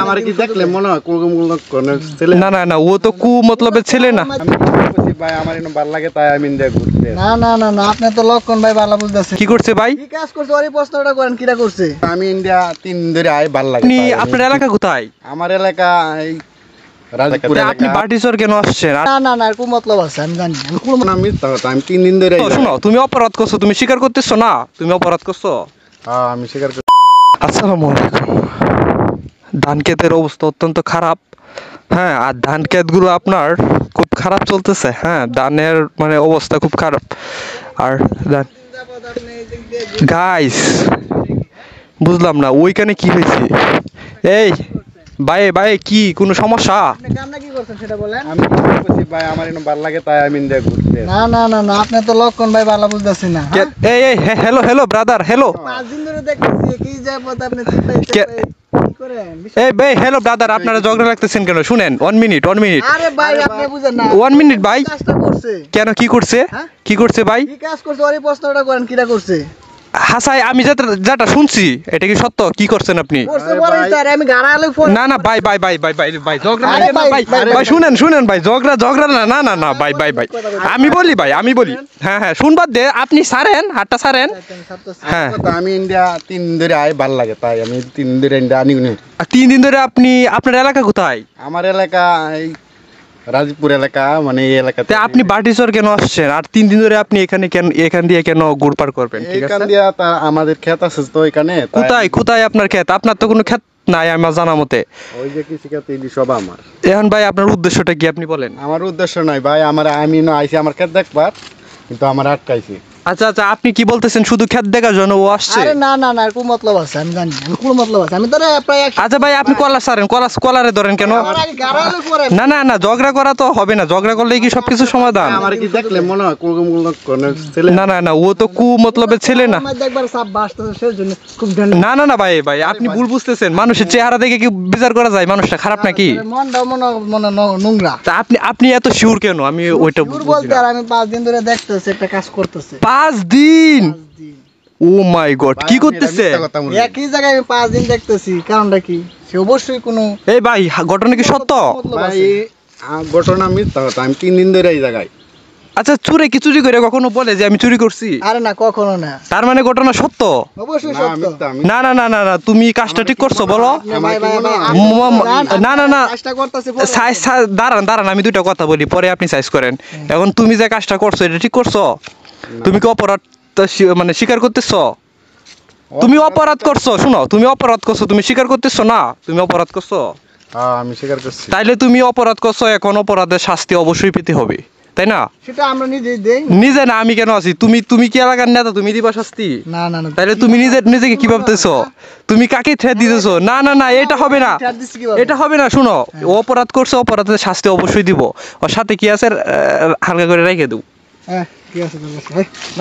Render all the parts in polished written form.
আমার কি দেখলে মনে হয় ছেলে? না না না, ও তো কু মতলবের ছেলে না। ভাই আমার এনে ভালো লাগে তাই আমি ইন্ডিয়া ঘুরতে। না না না না, আপনি তো লক্ষণ ভাই ভালো বুঝতেছেন। কি করছে ভাই? কি কাজ করছে ওই প্রশ্নটা করেন, কিরা করছে? আমি ইন্ডিয়া 3 দিন ধরে আই ভালো লাগে। আপনি আপনার এলাকা কোথায়? আমার এলাকা এই রাজপুর এলাকা। আপনি বাটিচর কেন আসছেন? না না না, কোন মতলব আছে আমি জানি। আমি কোন না মিথ্যা কথা, আমি 3 দিন ধরে শোনো, তুমি অপরাধ করছো, তুমি স্বীকার করতেছো না? তুমি অপরাধ করছো। হ্যাঁ আমি স্বীকার করি। আসসালামু আলাইকুম। ধান ক্ষেতের অবস্থা অত্যন্ত খারাপ। হ্যাঁ, আর ধান ক্ষেতগুলো আপনার খুব খারাপ চলতেছে। হ্যাঁ, ধানের মানে অবস্থা খুব খারাপ। আর গাইস, বুঝলাম না ওইখানে কি হয়েছে। এই ভাই ভাই, কি কোনো সমস্যা? আপনি কামনা কি করছেন সেটা বলেন। আমি বলছি ভাই আমার এনে ভালো লাগে তাই আমি ইন্ডিয়া ঘুরতে। না না না না, আপনি তো লক্ষণ ভাই ভালো বুঝতেছেন না। এই এই হ্যালো হ্যালো ব্রাদার, হ্যালো। 5 দিন ধরে দেখতেছি কি যাবত আপনি চিন্তাই কি করেন। এই ভাই হ্যালো ব্রাদার, আপনারা ঝগড়া লাগতেছেন কেন? শুনেন, 1 মিনিট 1 মিনিট। আরে ভাই আপনি বুঝেন না। 1 মিনিট ভাই। কাজটা করছে কেন, কি করছে? হ্যাঁ? কি করছে ভাই? কি কাজ করছে ওই প্রশ্নটা করেন, কিরা করছে? হাসাই, আমি যেটা শুনছি এটা কি সত্য? কি করছেন আপনি? করছে বলেন স্যার, আমি গাড়ালে ফোন। না না ভাই ভাই ভাই ভাই ভাই ভাই ঝগড়া আরে লাগেন না ভাই, ভাই। ভাই, ভাই শুনেন শুনেন ভাই, ঝগড়া না না না না ভাই ভাই ভাই, আমি বলি ভাই, আমি বলি। হ্যাঁ হ্যাঁ, শুনবাদ দে, আপনি সারেন হাতটা সারেন। হ্যাঁ, আমি ইন্ডিয়া 3 দিন ধরে আই ভালো লাগে তাই আমি 3 দিন ধরে ইন্ডিয়া আনি। 3 দিন ধরে আপনি, আপনার এলাকা কোথায়? আমার এলাকা এই রাজপুর এলাকা, মানে এই এলাকাতে। তা আপনি বাটিচর কেন আসছেন? আর 3 দিন ধরে আপনি এখানে কেন, এখান দিয়ে কেন ঘুরপার করবেন? ঠিক এখান আছে, দিয়া তা আমাদের ক্ষেত আছে তো এখানে। তাই কোথায় কোথায় আপনার ক্ষেত? আপনার তো কোনো ক্ষেত নাই আমার জানা মতে। ওই যে কৃষি ক্ষেত এই সব আমার। এখন ভাই আপনার উদ্দেশ্যটা কি আপনি বলেন? আমার উদ্দেশ্য নাই ভাই, আমি না আইছি আমার ক্ষেত দেখবার, কিন্তু আমার আটকাইছি। আচ্ছা আচ্ছা, আপনি কি বলতেছেন শুধু ক্ষেত দেখার জন্য ও আসছে? আরে না না না, কোন মতলব আছে আমি জানি। আমি কোন মতলব আছে আমি তো প্রায় আচ্ছা ভাই, আপনি কলা সারেন, কলারে ধরেন কেন? আমার আগে গাড়ালে পরে। না না না, ঝগড়া করা তো হবে না। ঝগড়া করলে কি সবকিছু সমাধান? আমার কি দেখলে মনে হয় কোন ছেলে? না না না, ও তো কু মতলবের ছেলে না। আমার দেখবার সব বাসতেছে সেজন্য খুব ধ্যান। না না না ভাই ভাই, আপনি ভুল বুঝতেছেন। মানুষের চেহারা দেখে কি বিচার করা যায় মানুষটা খারাপ নাকি? মনটা মনে নোংরা। তা আপনি এত শিওর কেন? আমি ওইটা দূর বলতে আর আমি 5 দিন ধরে দেখতেছি একটা কাজ করতেছে। 5 দিন? ও মাই গড, কি করতেছে? একই জায়গায় আমি 5 দিন দেখতেছি, কারণটা কি? সে অবশ্যই কোনো। এই ভাই, ঘটনা কি সত্য? ভাই ঘটনা মিথ্যা কথা, আমি 3 দিন ধরে এই জায়গায়। আচ্ছা, চুরি করে কখনো বলে যে আমি চুরি করছি? আরে না, কখনো না। তার মানে ঘটনা সত্য? অবশ্যই না সত্য। মিথ্যা। না না না না না, তুমি কাজটা ঠিক করছো বলো? ভাই ভাই ভাই, না না না, কাজটা করতেছি। দাঁড়ান আমি দুইটা কথা বলি, পরে আপনি সাইজ করেন। এখন তুমি যে কাজটা করছো এটা ঠিক করছো? তুমি কি অপরাধ মানে স্বীকার করতেছো? তুমি অপরাধ করছো, শুনো, তুমি অপরাধ করছো, তুমি স্বীকার করতেছো না? তুমি অপরাধ করছো। হ্যাঁ আমি স্বীকার করছি। তাইলে তুমি অপরাধ করছো, এখন অপরাধের শাস্তি অবশ্যই পেতে হবে, তাই না? সেটা আমরা নিজেই দেই। নিজে না, আমি কেন আছি? তুমি কি এলাকার নেতা? তুমি দিবা শাস্তি? না না না, তাইলে তুমি নিজেকে কি ভাবতেছো? তুমি কাকে থ্রেট দিতেছো? না না না, এটা হবে না, এটা হবে না। শুনো, ও অপরাধ করছে, অপরাধের শাস্তি অবশ্যই দিব। ওর সাথে কি আছে হালকা করে রেখে দেব। হ্যাঁ ঠিক আছে,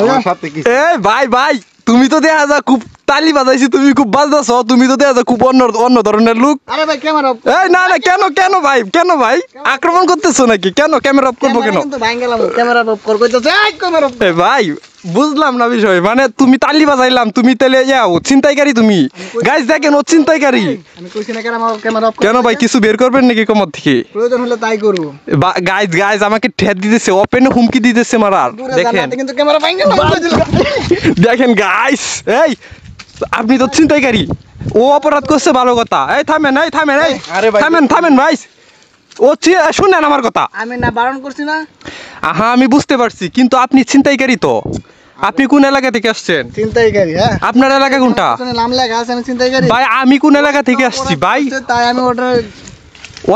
আমার সাথে কি? এই ভাই ভাই, তুমি তো দেখা যা খুব তালি বাজাইছি, তুমি খুব বাজদাছো, তুমি তো দেখা যা খুব অন্য ধরনের লোক। আরে ভাই ক্যামেরা। এই না না, কেন ভাই, কেন ভাই আক্রমণ করতেছো নাকি? কেন ক্যামেরা অফ করবো কেন? কিন্তু ভাঙ গেলাম, ক্যামেরা অফ কইতেছে। এই ক্যামেরা অফ। এই ভাই, বুঝলাম না বিষয়। মানে তুমি তালি বাজাইলাম, তুমি তাহলে ছিনতাইকারী তুমি। গাইস দেখেন, ও ছিনতাইকারী। আমি কইছি না ক্যামেরা অফ। কেন ভাই, কিছু বের করবেন নাকি কমর থেকে? প্রয়োজন হলে তাই করব। গাইস আমাকে ঠেট দিতেছে, ওপেনে হুমকি দিতেছে মারার। দেখেন কিন্তু ক্যামেরা ভাঙ গেল। দেখেন গাইস, এই আপনি তো ছিনতাইকারী, ও অপরাধ করছে ভালো কথা। এই থামেন, এই থামেন, এই থামেন ভাই। ও শুনেন আমার কথা। আমি না বারণ করছি না। হ্যাঁ আমি বুঝতে পারছি, কিন্তু আপনি ছিনতাইকারী তো। আপনি কোন এলাকা থেকে আসছেন? চিন্তাইকারী। হ্যাঁ, আপনার এলাকা কোনটা? নাম লেখা আছে, আমি চিন্তাইকারী। ভাই আমি কোন এলাকা থেকে আসছি ভাই? তাই আমি ওটা।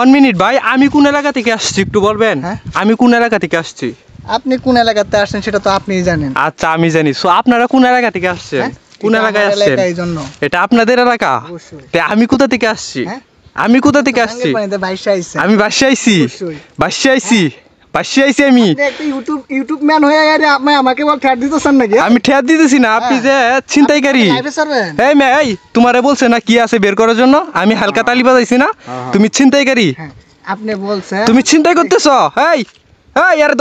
1 মিনিট ভাই, আমি কোন এলাকা থেকে আসছি একটু বলবেন? হ্যাঁ? আমি কোন এলাকা থেকে আসছি? আপনি কোন এলাকাতে আসছেন সেটা তো আপনিই জানেন। আচ্ছা আমি জানি। সো আপনারা কোন এলাকা থেকে আসছেন? কোন এলাকায় আসছেন? এই জন্য এটা আপনাদের এলাকা? অবশ্যই। তে আমি কোথা থেকে আসছি? হ্যাঁ? আমি কোথা থেকে আসছি? আমি বাসায় আইছি। অবশ্যই। বাসায় আইছি আমি। আপনি একটা ইউটিউব ম্যান হয়ে গেলে আপনি আমাকে বল ঠ্যাট দিতেছেন নাকি? আমি ঠেয়া দিতেছি না, আপনি যে ছিনতাইকারী। লাইভে ছাড়বেন? এই তোমারে বলছে না কি আছে বের করার জন্য? আমি হালকা তালি বাজাইছি না? তুমি ছিনতাইকারী, হ্যাঁ, আপনি বলছেন তুমি ছিনতাই করতেছো। এই আরে